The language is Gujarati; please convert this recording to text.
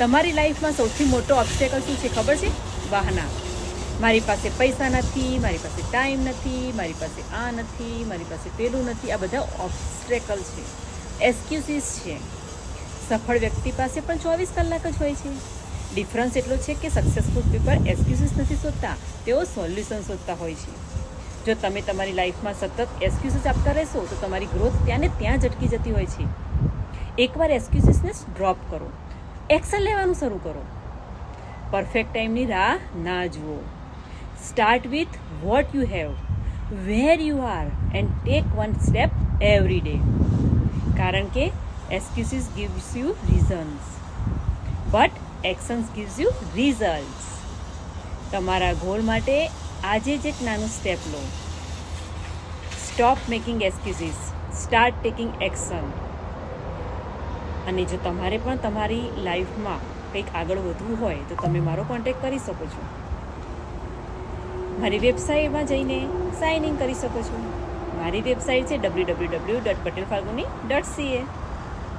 તમારી લાઈફમાં સૌથી મોટો ઓબ્સ્ટેકલ શું છે ખબર છે? બહાના. મારી પાસે પૈસા નથી, મારી પાસે ટાઈમ નથી, મારી પાસે આ નથી, મારી પાસે પેલું નથી. આ બધા ઓબ્સ્ટેકલ છે, એક્સક્યુઝીસ છે. સફળ વ્યક્તિ પાસે પણ 24 કલાક જ હોય છે. ડિફરન્સ એટલો છે કે સક્સેસફુલ પીપલ એક્સક્યુઝીસ નથી શોધતા, તેઓ સોલ્યુશન શોધતા હોય છે. જો તમે તમારી લાઈફમાં સતત એક્સક્યુઝીસ આપતા રહેશો તો તમારી ગ્રોથ ત્યાં ને ત્યાં જ અટકી જતી હોય છે. એકવાર એક્સક્યુઝીસને ડ્રોપ કરો, એક્શન લેવાનું શરૂ કરો. પરફેક્ટ ટાઈમની રાહ ના જુઓ. Start with what you have, where you are and take one step every day. કારણ કે excuses gives you reasons, but actions gives you results. તમારા ગોલ માટે આજે જ એક નાનું સ્ટેપ લો. Stop making excuses, start taking action. અને જો તમારે પણ તમારી લાઈફમાં કંઈક આગળ વધવું હોય તો તમે મારો કોન્ટેક્ટ કરી શકો છો. મારી વેબસાઇટમાં જઈને સાઇન ઇન કરી શકો છો. મારી વેબસાઇટ છે www.patelfalguni.ca.